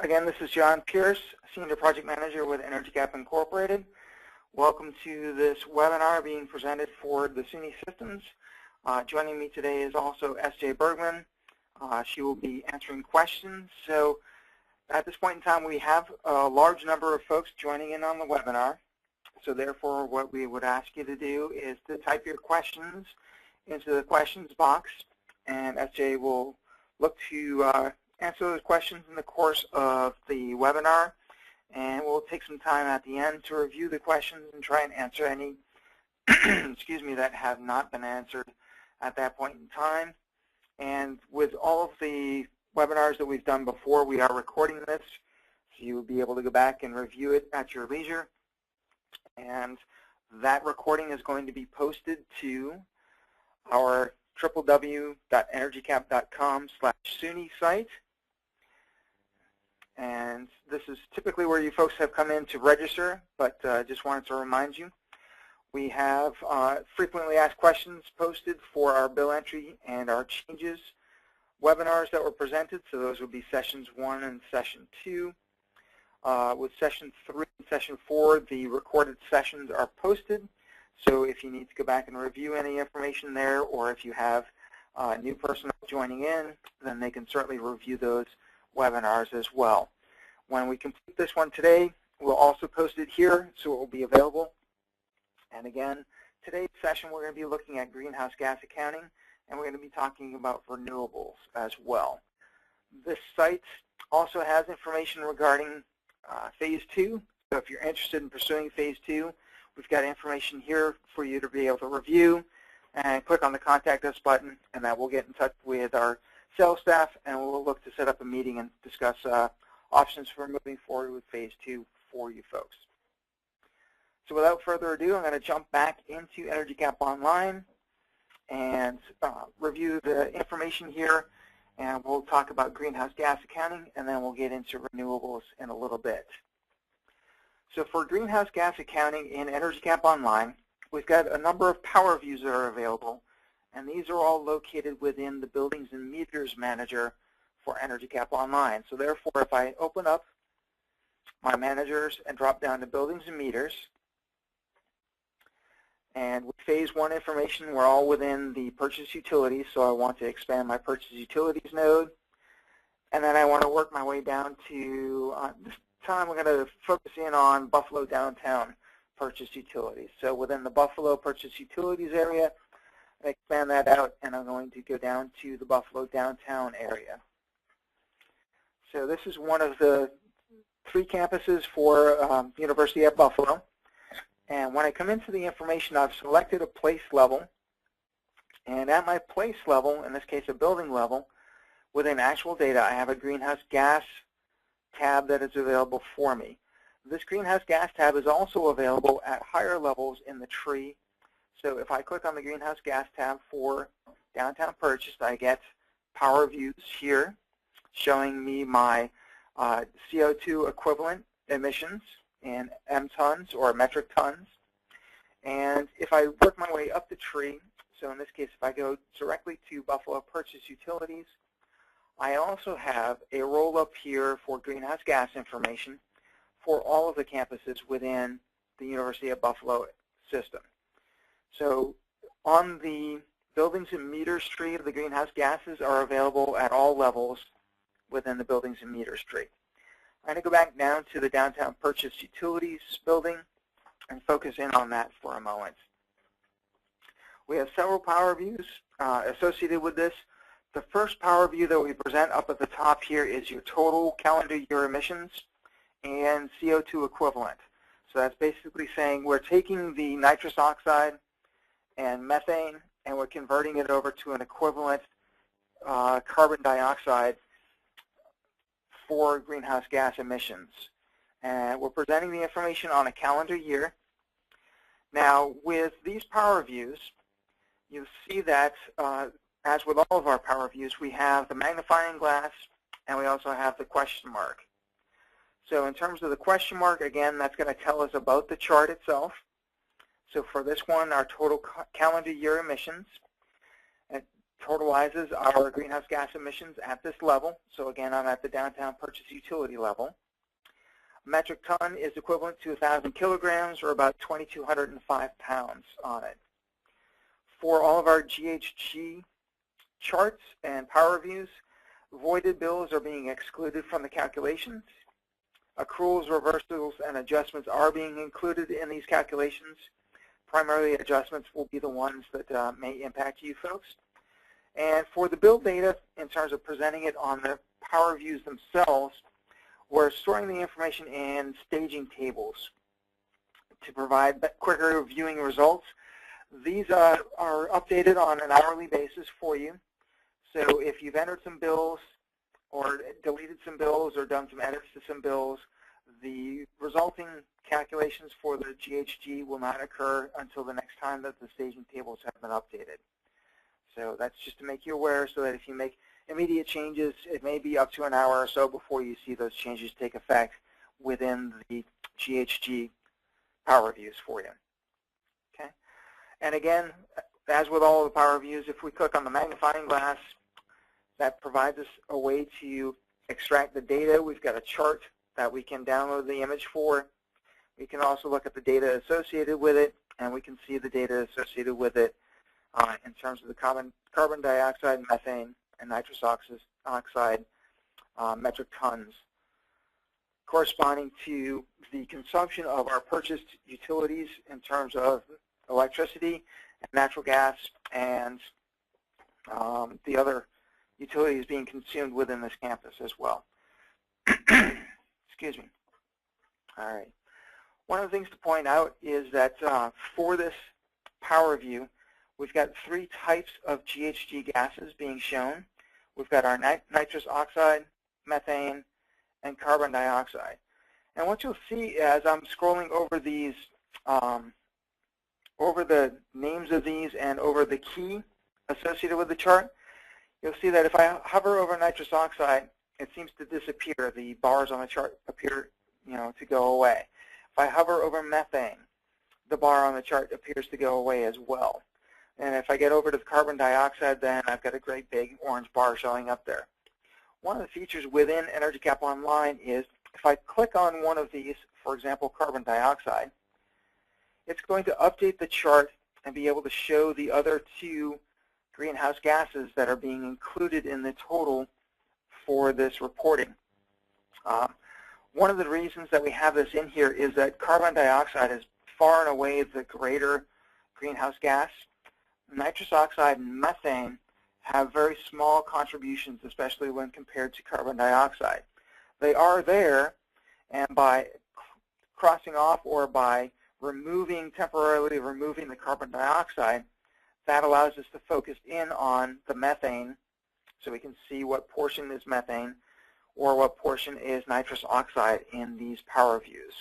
Again, this is John Pierce, Senior Project Manager with EnergyCAP Incorporated. Welcome to this webinar being presented for the SUNY systems. Joining me today is also S.J. Bergman. She will be answering questions. So at this point in time, we have a large number of folks joining in on the webinar. So therefore, what we would ask you to do is to type your questions into the questions box, and S.J. will look to answer those questions in the course of the webinar, and we'll take some time at the end to review the questions and try and answer any excuse me, that have not been answered at that point in time. And with all of the webinars that we've done before, we are recording this, so you will be able to go back and review it at your leisure. And that recording is going to be posted to our www.energycap.com/SUNY site. And this is typically where you folks have come in to register, but just wanted to remind you, we have frequently asked questions posted for our bill entry and our changes webinars that were presented. So those would be sessions 1 and session 2. With session 3 and session 4, the recorded sessions are posted. So if you need to go back and review any information there, or if you have new personnel joining in, then they can certainly review those webinars as well. When we complete this one today, we'll also post it here, so it will be available. And again, today's session, we're going to be looking at greenhouse gas accounting, and we're going to be talking about renewables as well. This site also has information regarding Phase 2. So if you're interested in pursuing Phase 2, we've got information here for you to be able to review, and click on the Contact Us button, and that will get in touch with our sales staff, and we'll look to set up a meeting and discuss options for moving forward with Phase 2 for you folks. So without further ado, I'm going to jump back into EnergyCAP Online and review the information here, and we'll talk about greenhouse gas accounting, and then we'll get into renewables in a little bit. So for greenhouse gas accounting in EnergyCAP Online, we've got a number of power views that are available, and these are all located within the Buildings and Meters Manager for EnergyCAP Online. So therefore, if I open up my managers and drop down to Buildings and Meters, and with Phase 1 information, we're all within the Purchase Utilities, so I want to expand my Purchase Utilities node. And then I want to work my way down to, this time we're going to focus in on Buffalo Downtown Purchase Utilities. So within the Buffalo Purchase Utilities area, I expand that out, and I'm going to go down to the Buffalo Downtown area. So this is one of the 3 campuses for University at Buffalo. And when I come into the information, I've selected a place level. And at my place level, in this case a building level, within actual data, I have a greenhouse gas tab that is available for me. This greenhouse gas tab is also available at higher levels in the tree. So if I click on the greenhouse gas tab for downtown purchase, I get power views here showing me my CO2 equivalent emissions in M-tons or metric tons. And if I work my way up the tree, so in this case if I go directly to Buffalo Purchase Utilities, I also have a roll-up here for greenhouse gas information for all of the campuses within the University of Buffalo system. So on the Buildings and Meters tree, the greenhouse gases are available at all levels within the Buildings and Meters tree. I'm going to go back down to the Downtown Purchase Utilities building and focus in on that for a moment. We have several power views associated with this. The first power view that we present up at the top here is your total calendar year emissions and CO2 equivalent. So that's basically saying we're taking the nitrous oxide and methane, and we're converting it over to an equivalent carbon dioxide for greenhouse gas emissions. And we're presenting the information on a calendar year. Now, with these power views, you'll see that, as with all of our power views, we have the magnifying glass, and we also have the question mark. So in terms of the question mark, again, that's going to tell us about the chart itself. So for this one, our total calendar year emissions. totalizes our greenhouse gas emissions at this level. So again, I'm at the downtown purchase utility level. A metric ton is equivalent to 1,000 kilograms, or about 2,205 pounds on it. For all of our GHG charts and power reviews, voided bills are being excluded from the calculations. Accruals, reversals, and adjustments are being included in these calculations. Primarily, adjustments will be the ones that may impact you folks. And for the bill data, in terms of presenting it on the power reviews themselves, we're storing the information in staging tables to provide quicker viewing results. These are updated on an hourly basis for you. So if you've entered some bills or deleted some bills or done some edits to some bills, the resulting calculations for the GHG will not occur until the next time that the staging tables have been updated. So that's just to make you aware, so that if you make immediate changes, it may be up to an hour or so before you see those changes take effect within the GHG power reviews for you. Okay? And again, as with all of the power reviews, if we click on the magnifying glass, that provides us a way to extract the data. We've got a chart that we can download the image for. We can also look at the data associated with it, and we can see the data associated with it in terms of the carbon dioxide, methane, and nitrous oxide metric tons, corresponding to the consumption of our purchased utilities in terms of electricity, and natural gas, and the other utilities being consumed within this campus as well. Excuse me. All right. One of the things to point out is that for this power review, we've got 3 types of GHG gases being shown. We've got our nitrous oxide, methane, and carbon dioxide. And what you'll see as I'm scrolling over these, over the names of these and over the key associated with the chart, you'll see that if I hover over nitrous oxide, it seems to disappear. The bars on the chart appear, to go away. If I hover over methane, the bar on the chart appears to go away as well. And if I get over to the carbon dioxide, then I've got a great big orange bar showing up there. One of the features within EnergyCAP Online is if I click on one of these, for example, carbon dioxide, it's going to update the chart and be able to show the other 2 greenhouse gases that are being included in the total for this reporting. One of the reasons that we have this in here is that carbon dioxide is far and away the greater greenhouse gas. Nitrous oxide and methane have very small contributions, especially when compared to carbon dioxide. They are there, and by crossing off or by temporarily removing the carbon dioxide, that allows us to focus in on the methane, so we can see what portion is methane or what portion is nitrous oxide in these power views.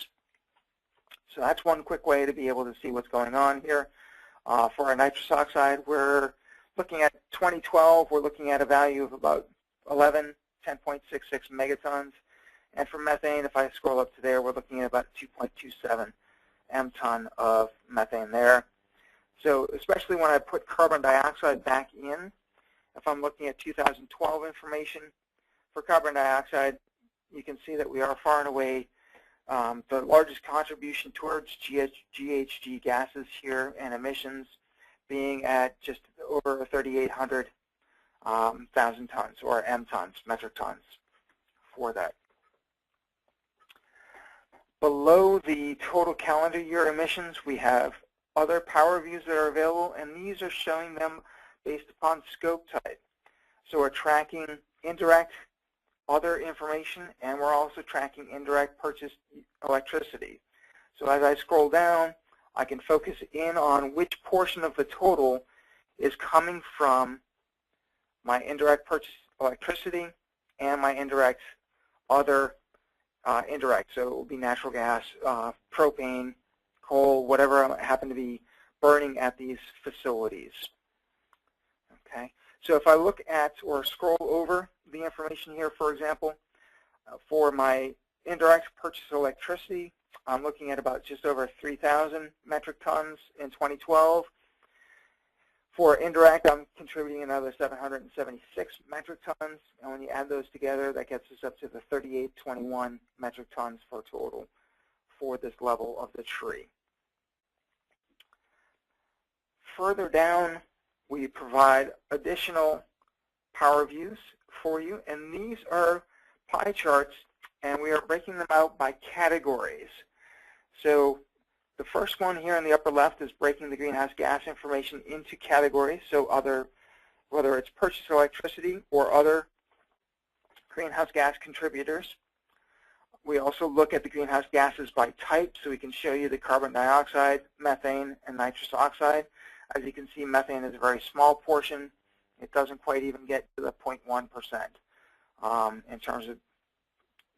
So that's one quick way to be able to see what's going on here. For our nitrous oxide, we're looking at 2012, we're looking at a value of about 10.66 megatons. And for methane, if I scroll up to there, we're looking at about 2.27 m-ton of methane there. So especially when I put carbon dioxide back in, if I'm looking at 2012 information, for carbon dioxide, you can see that we are far and away the largest contribution towards GHG gases here and emissions being at just over 3,800 thousand tons, or m-tons, metric tons for that. Below the total calendar year emissions, we have other power reviews that are available, and these are showing them based upon scope type. So we're tracking indirect other information, and we're also tracking indirect purchased electricity. So as I scroll down, I can focus in on which portion of the total is coming from my indirect purchased electricity and my indirect other indirect. So it will be natural gas, propane, coal, whatever I happen to be burning at these facilities. Okay. So if I look at or scroll over the information here, for example, for my indirect purchase electricity, I'm looking at about just over 3,000 metric tons in 2012. For indirect, I'm contributing another 776 metric tons, and when you add those together, that gets us up to the 3821 metric tons for total for this level of the tree. Further down, we provide additional power views for you, and these are pie charts, and we are breaking them out by categories. So the first one here in the upper left is breaking the greenhouse gas information into categories, so whether it's purchased electricity or other greenhouse gas contributors. We also look at the greenhouse gases by type, so we can show you the carbon dioxide, methane, and nitrous oxide. As you can see, methane is a very small portion. It doesn't quite even get to the 0.1% in terms of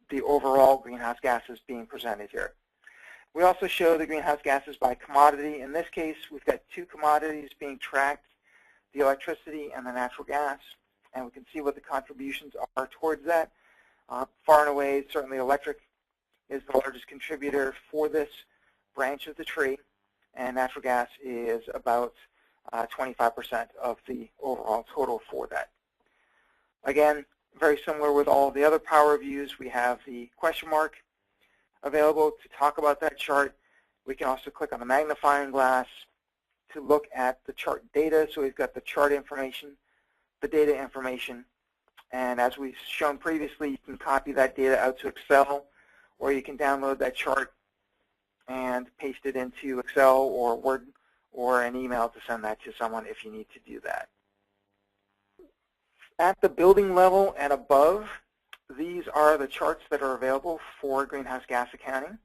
the overall greenhouse gases being presented here. We also show the greenhouse gases by commodity. In this case, we've got two commodities being tracked, the electricity and the natural gas, and we can see what the contributions are towards that. Far and away, certainly electric is the largest contributor for this branch of the tree, and natural gas is about 25% of the overall total for that. Again, very similar with all the other power views, we have the question mark available to talk about that chart. We can also click on the magnifying glass to look at the chart data. So we've got the chart information, the data information, and as we've shown previously, you can copy that data out to Excel, or you can download that chart and paste it into Excel or Word or an email to send that to someone if you need to do that. At the building level and above, these are the charts that are available for greenhouse gas accounting.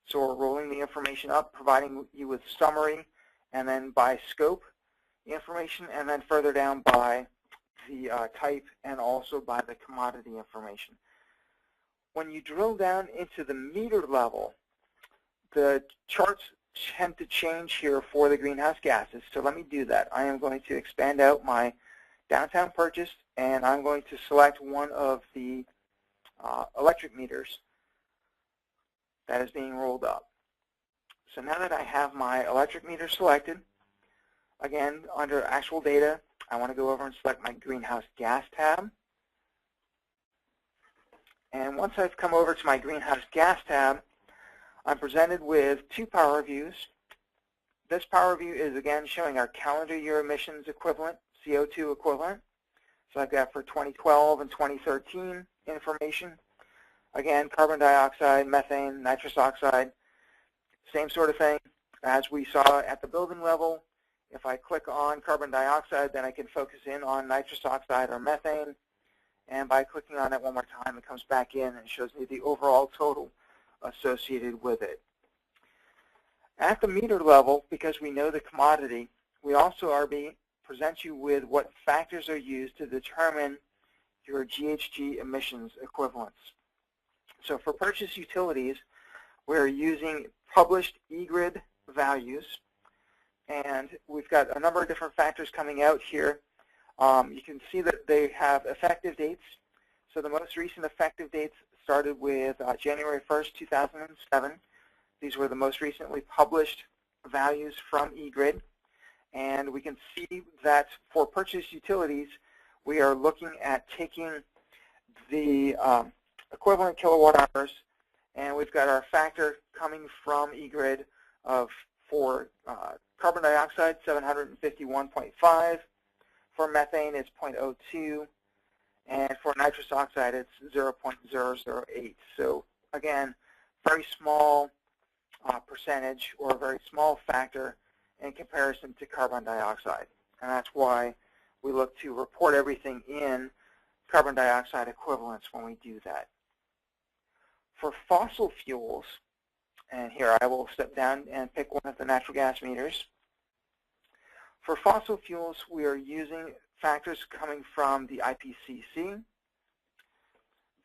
So we're rolling the information up, providing you with summary, and then by scope information, and then further down by the type and also by the commodity information. When you drill down into the meter level, the charts tend to change here for the greenhouse gases. So let me do that. I am going to expand out my downtown purchase, and I'm going to select one of the electric meters that is being rolled up. So now that I have my electric meter selected, again, under actual data, I want to go over and select my greenhouse gas tab. And once I've come over to my greenhouse gas tab, I'm presented with two power views. This power view is again showing our calendar year emissions equivalent, CO2 equivalent. So I've got for 2012 and 2013 information. Again, carbon dioxide, methane, nitrous oxide, same sort of thing as we saw at the building level. If I click on carbon dioxide, then I can focus in on nitrous oxide or methane. And by clicking on it one more time, it comes back in and shows me the overall total associated with it. At the meter level, because we know the commodity, we also present you with what factors are used to determine your GHG emissions equivalents. So for purchase utilities, we're using published eGrid values, and we've got a number of different factors coming out here. You can see that they have effective dates. So the most recent effective dates started with January 1st, 2007. These were the most recently published values from eGrid. And we can see that for purchase utilities, we are looking at taking the equivalent kilowatt hours, and we've got our factor coming from eGrid of for carbon dioxide, 751.5. For methane, it's 0.02. And for nitrous oxide, it's 0.008. So again, very small percentage or a very small factor in comparison to carbon dioxide. And that's why we look to report everything in carbon dioxide equivalents when we do that. For fossil fuels, and here I will step down and pick one of the natural gas meters. For fossil fuels, we are using factors coming from the IPCC.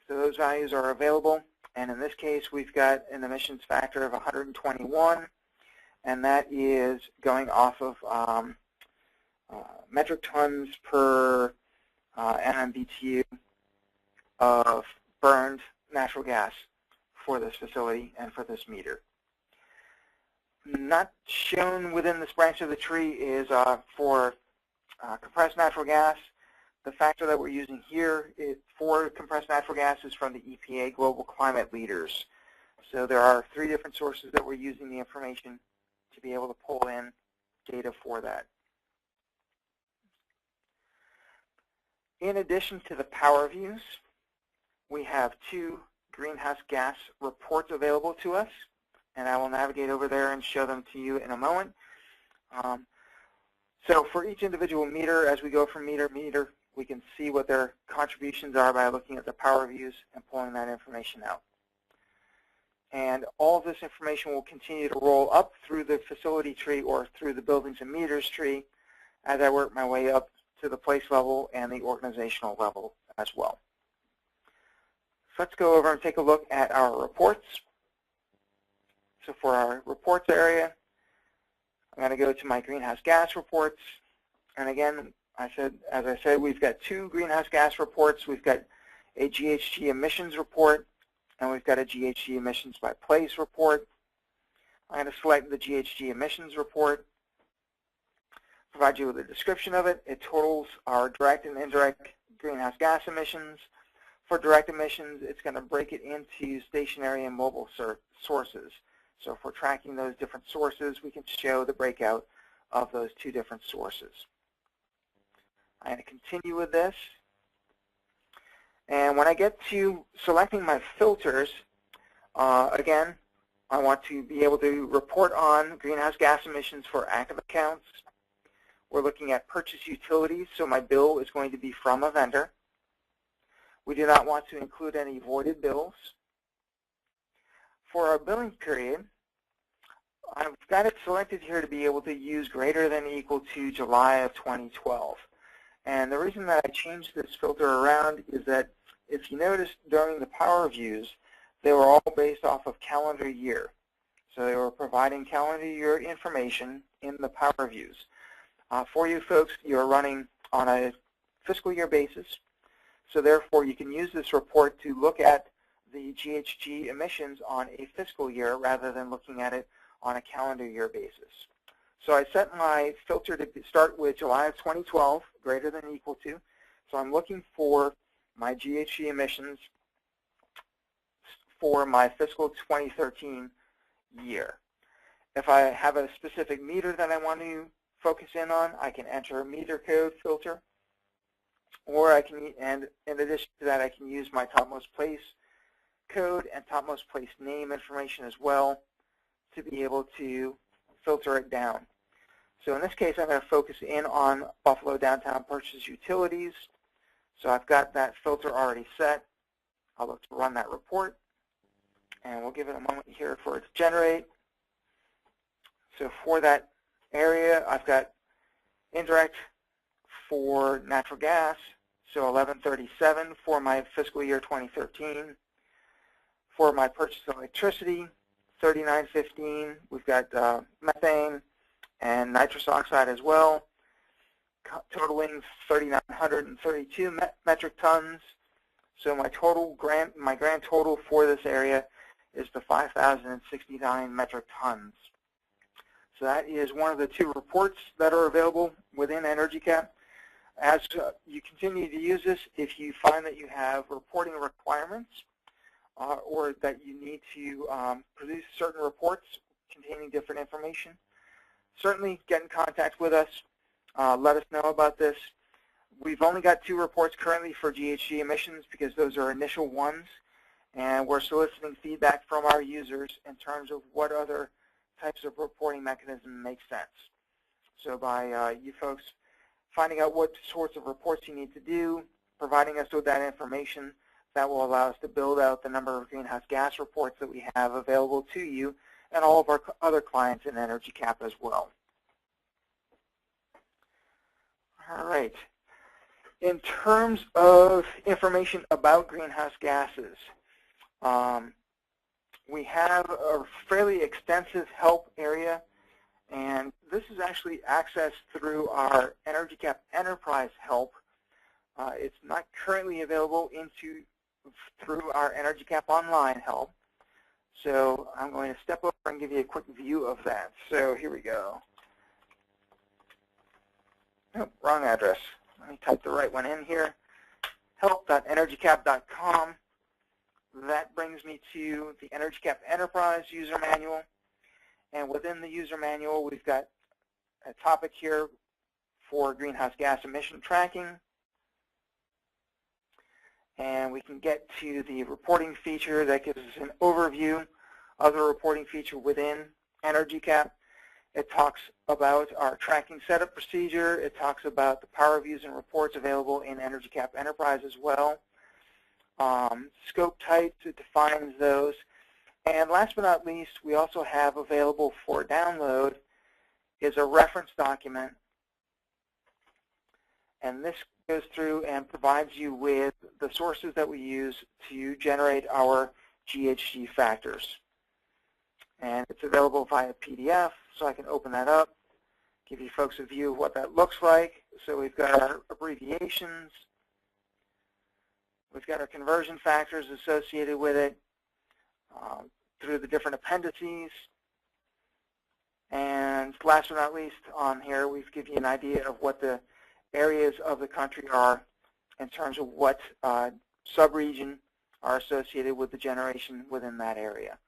So those values are available, and in this case, we've got an emissions factor of 121, and that is going off of metric tons per MMBTU of burned natural gas for this facility and for this meter. Not shown within this branch of the tree is for compressed natural gas, the factor that we're using here for compressed natural gas is from the EPA Global Climate Leaders. So there are 3 different sources that we're using the information to be able to pull in data for that. In addition to the power views, we have 2 greenhouse gas reports available to us, and I will navigate over there and show them to you in a moment. So for each individual meter, as we go from meter to meter, we can see what their contributions are by looking at the power views and pulling that information out. And all of this information will continue to roll up through the facility tree or through the buildings and meters tree as I work my way up to the place level and the organizational level as well. So let's go over and take a look at our reports. So for our reports area, I'm going to go to my greenhouse gas reports. And again, as I said, we've got 2 greenhouse gas reports. We've got a GHG emissions report, and we've got a GHG emissions by place report. I'm going to select the GHG emissions report, provide you with a description of it. It totals our direct and indirect greenhouse gas emissions. For direct emissions, it's going to break it into stationary and mobile sources. So if we're tracking those different sources, we can show the breakout of those 2 different sources. I'm going to continue with this. And when I get to selecting my filters, again, I want to be able to report on greenhouse gas emissions for active accounts. We're looking at purchase utilities, so my bill is going to be from a vendor. We do not want to include any voided bills. For our billing period, I've got it selected here to be able to use greater than or equal to July of 2012. And the reason that I changed this filter around is that if you notice during the power views, they were all based off of calendar year. So they were providing calendar year information in the power views. For you folks, you're running on a fiscal year basis. So therefore, you can use this report to look at the GHG emissions on a fiscal year rather than looking at it on a calendar year basis. So I set my filter to start with July of 2012, greater than or equal to. So I'm looking for my GHG emissions for my fiscal 2013 year. If I have a specific meter that I want to focus in on, I can enter a meter code filter, or I can, and in addition to that, I can use my topmost place code and topmost place name information as well to be able to filter it down. So in this case, I'm going to focus in on Buffalo Downtown Purchase Utilities. So I've got that filter already set. I'll look to run that report, and we'll give it a moment here for it to generate. So for that area, I've got indirect for natural gas, so 1137 for my fiscal year 2013. For my purchase electricity, 3915. We've got methane and nitrous oxide as well, totaling 3,932 metric tons. So my grand total for this area is the 5,069 metric tons. So that is one of the 2 reports that are available within EnergyCAP. As you continue to use this, if you find that you have reporting requirements or that you need to produce certain reports containing different information, certainly get in contact with us. Let us know about this. We've only got 2 reports currently for GHG emissions because those are initial ones, and we're soliciting feedback from our users in terms of what other types of reporting mechanism makes sense. So by you folks finding out what sorts of reports you need to do, providing us with that information, that will allow us to build out the number of greenhouse gas reports that we have available to you and all of our other clients in EnergyCAP as well. All right. In terms of information about greenhouse gases, we have a fairly extensive help area, and this is actually accessed through our EnergyCAP Enterprise help. It's not currently available through our EnergyCAP Online help. So I'm going to step over and give you a quick view of that. So here we go. Oh, wrong address. Let me type the right one in here. help.energycap.com. That brings me to the EnergyCAP Enterprise User Manual. And within the user manual, we've got a topic here for greenhouse gas emission tracking. And we can get to the reporting feature that gives us an overview of the reporting feature within EnergyCAP. It talks about our tracking setup procedure. It talks about the power views and reports available in EnergyCAP Enterprise as well. Scope types, it defines those. And last but not least, we also have available for download is a reference document. And this goes through and provides you with the sources that we use to generate our GHG factors. And it's available via PDF, so I can open that up, give you folks a view of what that looks like. So we've got our abbreviations. We've got our conversion factors associated with it through the different appendices. And last but not least, on here, we've given you an idea of what the areas of the country are in terms of what sub-region are associated with the generation within that area.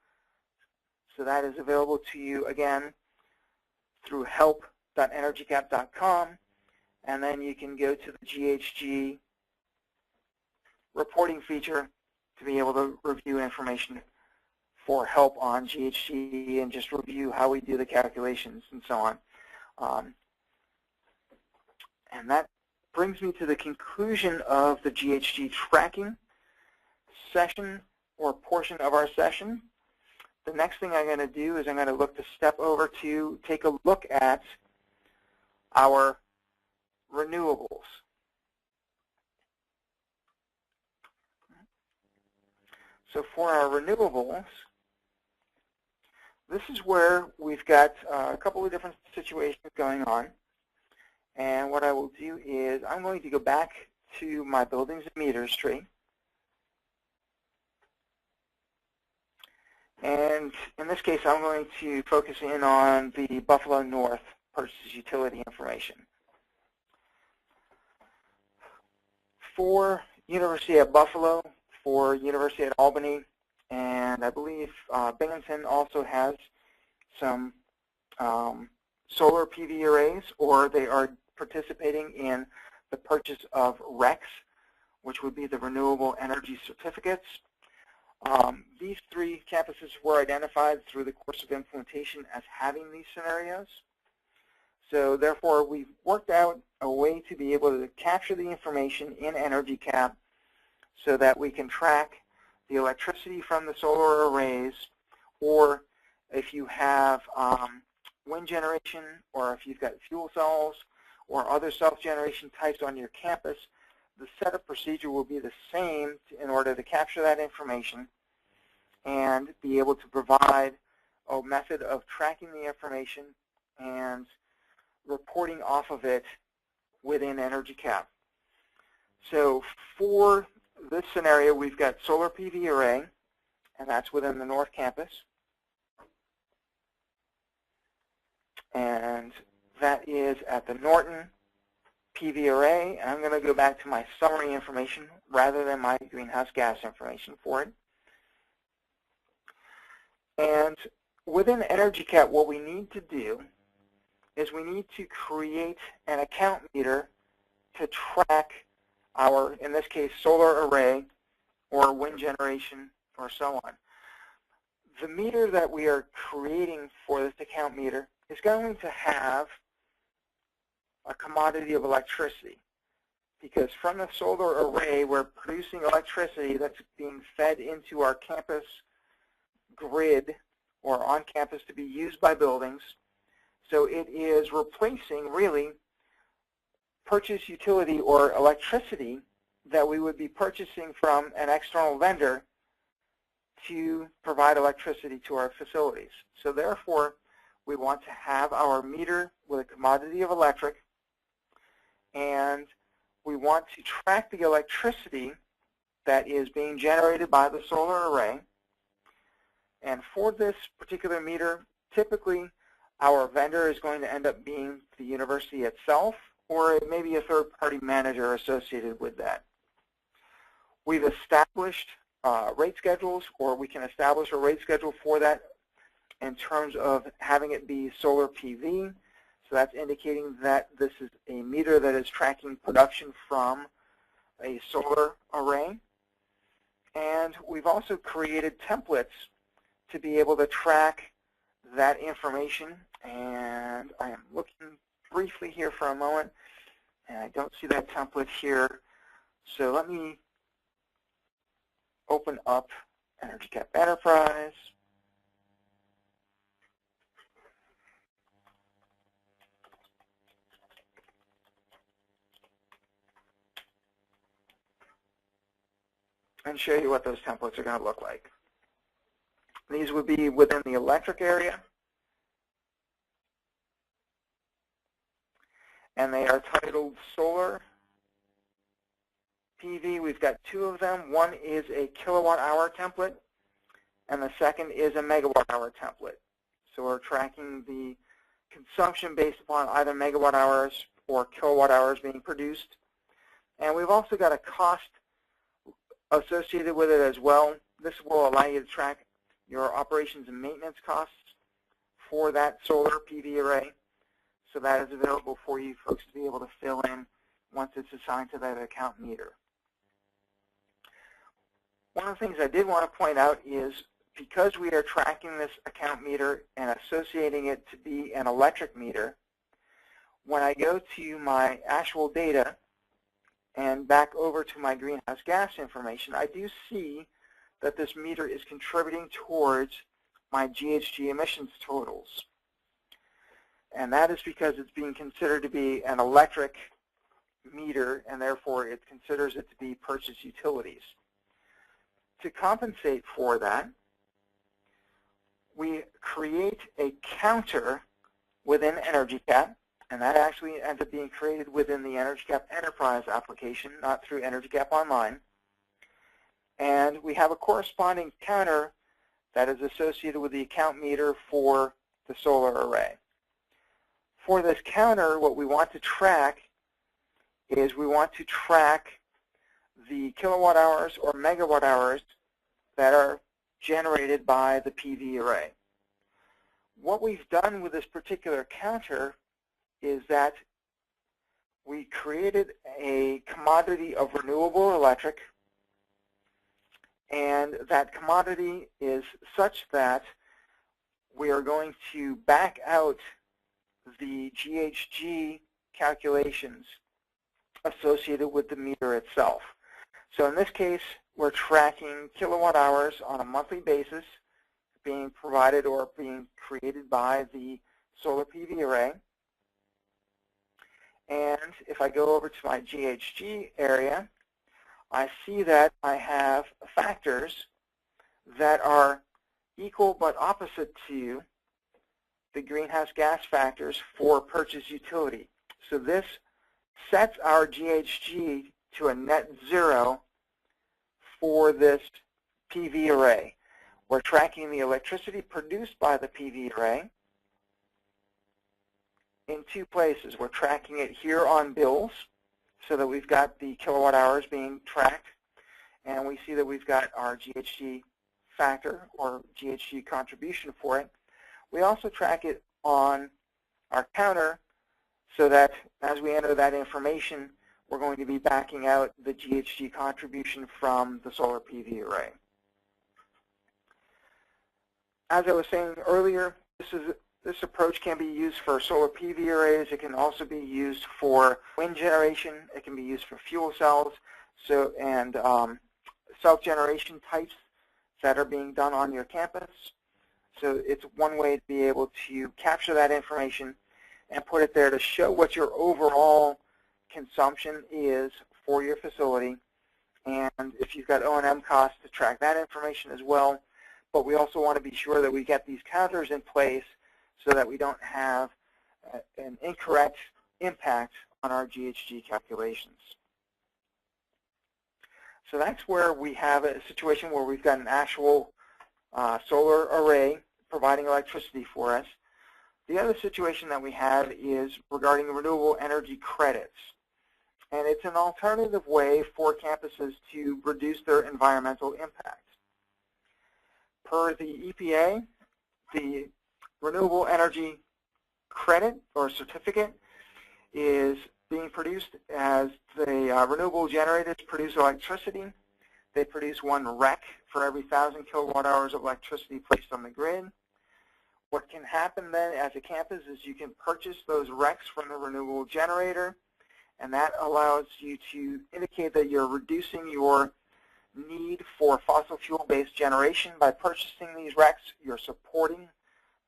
So that is available to you, again, through help.energycap.com, and then you can go to the GHG reporting feature to be able to review information for help on GHG and just review how we do the calculations and so on. And that brings me to the conclusion of the GHG tracking session or portion of our session. The next thing I'm going to do is I'm going to look to step over to take a look at our renewables. So for our renewables, this is where we've got a couple of different situations going on. And what I will do is I'm going to go back to my buildings and meters tree. And in this case, I'm going to focus in on the Buffalo North purchase utility information. For University at Buffalo, for University at Albany, and I believe Binghamton also has some solar PV arrays, or they are participating in the purchase of RECs, which would be the Renewable Energy Certificates. These three campuses were identified through the course of implementation as having these scenarios. So therefore, we've worked out a way to be able to capture the information in EnergyCAP so that we can track the electricity from the solar arrays, or if you have wind generation, or if you've got fuel cells or other self-generation types on your campus, the setup procedure will be the same in order to capture that information and be able to provide a method of tracking the information and reporting off of it within EnergyCAP. So for this scenario, we've got solar PV array, and that's within the North Campus. And that is at the Norton PV array, and I'm going to go back to my summary information rather than my greenhouse gas information for it. And within EnergyCAP, what we need to do is we need to create an account meter to track our, in this case, solar array or wind generation or so on. The meter that we are creating for this account meter is going to have a commodity of electricity, because from the solar array we're producing electricity that's being fed into our campus grid or on campus to be used by buildings. So it is replacing really purchase utility or electricity that we would be purchasing from an external vendor to provide electricity to our facilities. So therefore, we want to have our meter with a commodity of electric, and we want to track the electricity that is being generated by the solar array. And for this particular meter, typically our vendor is going to end up being the university itself, or it may be a third-party manager associated with that. We've established rate schedules, or we can establish a rate schedule for that in terms of having it be solar PV. So that's indicating that this is a meter that is tracking production from a solar array. And we've also created templates to be able to track that information. And I am looking briefly here for a moment, and I don't see that template here. So let me open up EnergyCAP Enterprise. And show you what those templates are going to look like. These would be within the electric area, and they are titled Solar PV. We've got two of them. One is a kilowatt-hour template, and the second is a megawatt-hour template. So we're tracking the consumption based upon either megawatt-hours or kilowatt-hours being produced. And we've also got a cost associated with it as well. This will allow you to track your operations and maintenance costs for that solar PV array. So that is available for you folks to be able to fill in once it's assigned to that account meter. One of the things I did want to point out is because we are tracking this account meter and associating it to be an electric meter, when I go to my actual data and back over to my greenhouse gas information, I do see that this meter is contributing towards my GHG emissions totals. And that is because it's being considered to be an electric meter, and therefore it considers it to be purchased utilities. To compensate for that, we create a counter within EnergyCAP, and that actually ends up being created within the EnergyCAP Enterprise application, not through EnergyCAP Online. And we have a corresponding counter that is associated with the account meter for the solar array. For this counter, what we want to track is we want to track the kilowatt hours or megawatt hours that are generated by the PV array. What we've done with this particular counter is that we created a commodity of renewable electric, and that commodity is such that we are going to back out the GHG calculations associated with the meter itself. So in this case, we're tracking kilowatt hours on a monthly basis being provided or being created by the solar PV array. And if I go over to my GHG area, I see that I have factors that are equal but opposite to the greenhouse gas factors for purchase utility. So this sets our GHG to a net zero for this PV array. We're tracking the electricity produced by the PV array in two places. We're tracking it here on bills so that we've got the kilowatt hours being tracked, and we see that we've got our GHG factor or GHG contribution for it. We also track it on our counter so that as we enter that information, we're going to be backing out the GHG contribution from the solar PV array. As I was saying earlier, this approach can be used for solar PV arrays. It can also be used for wind generation. It can be used for fuel cells and self-generation types that are being done on your campus. So it's one way to be able to capture that information and put it there to show what your overall consumption is for your facility. And if you've got O&M costs, to track that information as well. But we also want to be sure that we get these counters in place so that we don't have an incorrect impact on our GHG calculations. So that's where we have a situation where we've got an actual solar array providing electricity for us. The other situation that we have is regarding renewable energy credits. And it's an alternative way for campuses to reduce their environmental impact. Per the EPA, the renewable energy credit or certificate is being produced as the renewable generators produce electricity. They produce 1 REC for every 1,000 kilowatt hours of electricity placed on the grid. What can happen then as a campus is you can purchase those RECs from the renewable generator, and that allows you to indicate that you're reducing your need for fossil fuel-based generation. By purchasing these RECs, you're supporting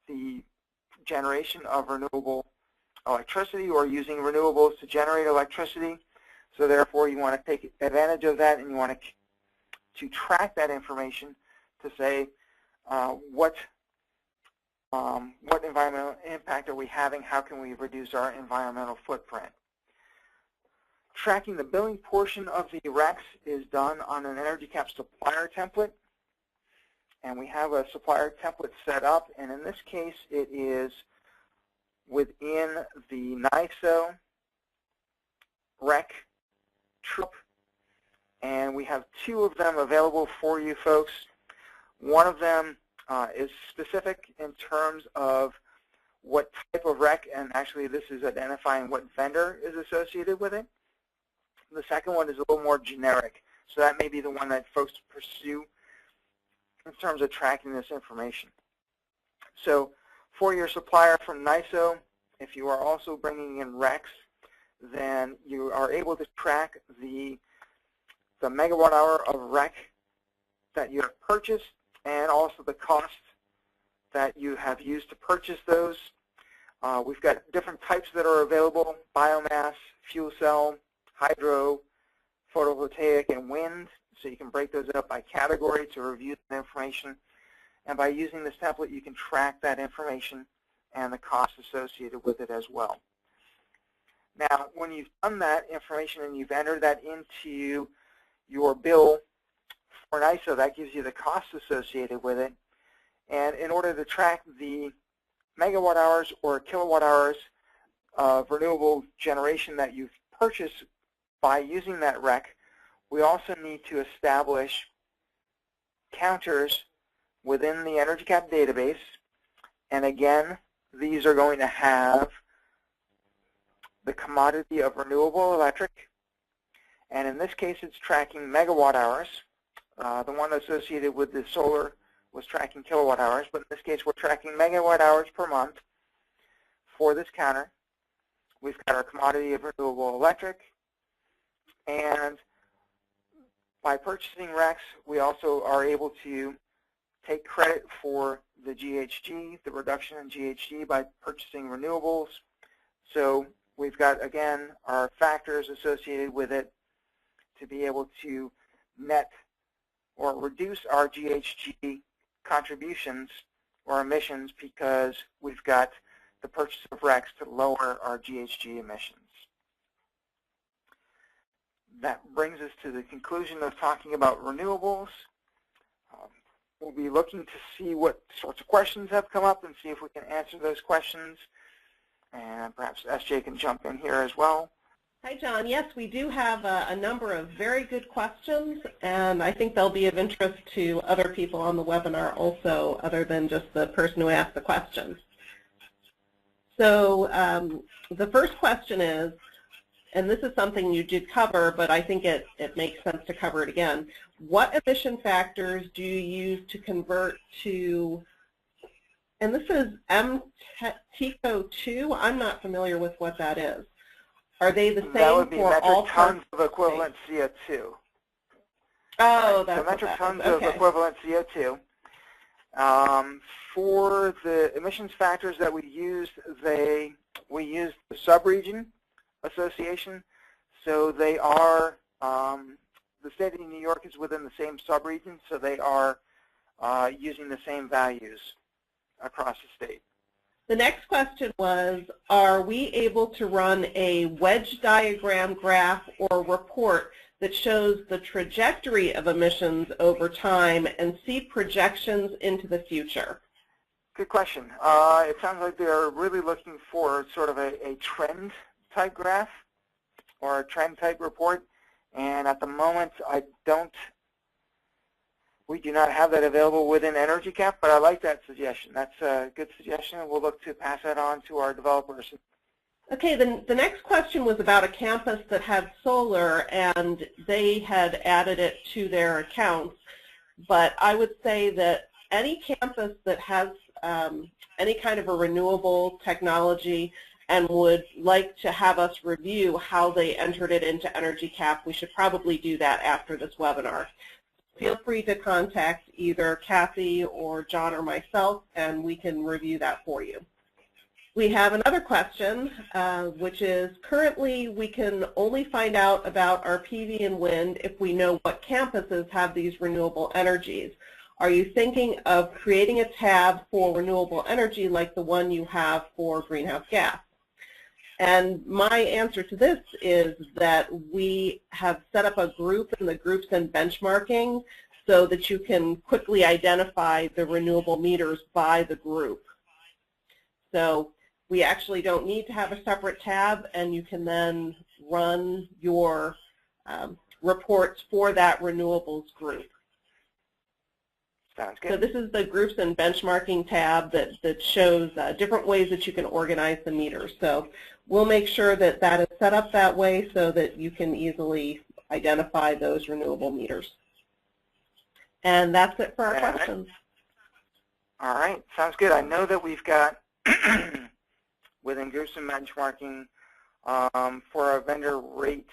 the generation of renewable electricity or using renewables to generate electricity. So therefore, you want to take advantage of that, and you want to track that information to say what environmental impact are we having, how can we reduce our environmental footprint. Tracking the billing portion of the RECs is done on an EnergyCAP supplier template. And we have a supplier template set up, and in this case it is within the NYSO REC troop, and we have 2 of them available for you folks. One of them is specific in terms of what type of REC, and actually this is identifying what vendor is associated with it. The second one is a little more generic, so that may be the one that folks pursue in terms of tracking this information. So for your supplier from NYSO, if you are also bringing in RECs, then you are able to track the megawatt hour of REC that you have purchased and also the cost that you have used to purchase those. We've got different types that are available: biomass, fuel cell, hydro, photovoltaic, and wind. So you can break those up by category to review the information. And by using this template, you can track that information and the costs associated with it as well. Now, when you've done that information and you've entered that into your bill for NYSO, that gives you the costs associated with it. And in order to track the megawatt hours or kilowatt hours of renewable generation that you've purchased by using that REC, we also need to establish counters within the EnergyCAP database. And again, these are going to have the commodity of renewable electric. And in this case, it's tracking megawatt hours. The one associated with the solar was tracking kilowatt hours, but in this case, we're tracking megawatt hours per month for this counter. We've got our commodity of renewable electric, and by purchasing RECs, we also are able to take credit for the GHG, the reduction in GHG, by purchasing renewables. So we've got, again, our factors associated with it to be able to net or reduce our GHG contributions or emissions, because we've got the purchase of RECs to lower our GHG emissions. That brings us to the conclusion of talking about renewables. We'll be looking to see what sorts of questions have come up and see if we can answer those questions. And perhaps SJ can jump in here as well. Hi, John. Yes, we do have a number of very good questions, and I think they'll be of interest to other people on the webinar also, other than just the person who asked the questions. So the first question is, and this is something you did cover, but I think it makes sense to cover it again. What emission factors do you use to convert to, and this is MTECO2, I'm not familiar with what that is. Are they the same for all? That would be metric tons of equivalent CO2. Oh, that's so metric tons of equivalent CO2. For the emissions factors that we use, we use the subregion association. So they are, the state of New York is within the same subregion, so they are using the same values across the state. The next question was, are we able to run a wedge diagram graph or report that shows the trajectory of emissions over time and see projections into the future? Good question. It sounds like they're really looking for sort of a trend type graph or a trend type report, and at the moment we do not have that available within EnergyCAP, but I like that suggestion. That's a good suggestion, and we'll look to pass that on to our developers. Okay, the next question was about a campus that had solar, and they had added it to their accounts. But I would say that any campus that has any kind of a renewable technology and would like to have us review how they entered it into EnergyCAP, we should probably do that after this webinar. Feel free to contact either Kathy or John or myself, and we can review that for you. We have another question, which is, currently we can only find out about our PV and wind if we know what campuses have these renewable energies. Are you thinking of creating a tab for renewable energy like the one you have for greenhouse gas? And my answer to this is that we have set up a group in the groups and benchmarking so that you can quickly identify the renewable meters by the group. So we actually don't need to have a separate tab, and you can then run your reports for that renewables group. Sounds good. So this is the groups and benchmarking tab that shows different ways that you can organize the meters. So we'll make sure that that is set up that way so that you can easily identify those renewable meters. And that's it for our questions. All right, sounds good. I know that we've got within groups and benchmarking for our vendor rate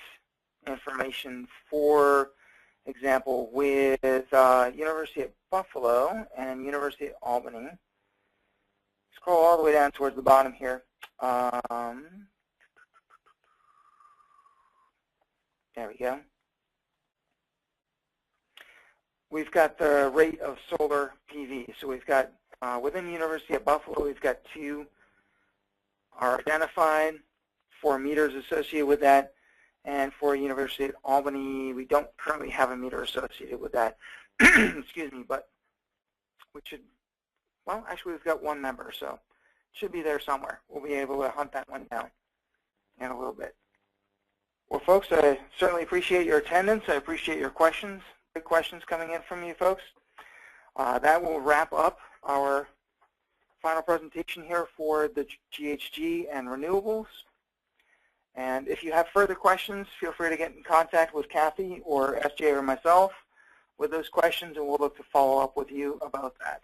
information, for example, with University of Buffalo and University of Albany. Scroll all the way down towards the bottom here. There we go. We've got the rate of solar PV. So we've got, within the University of Buffalo, we've got 2 are identified, 4 meters associated with that. And for University of Albany, we don't currently have a meter associated with that. Excuse me, but we should, well, actually we've got 1 member, so it should be there somewhere. We'll be able to hunt that one down in a little bit. Well, folks, I certainly appreciate your attendance. I appreciate your questions. Good questions coming in from you folks. That will wrap up our final presentation here for the GHG and renewables. And if you have further questions, feel free to get in contact with Kathy or SJ or myself with those questions, and we'll look to follow up with you about that.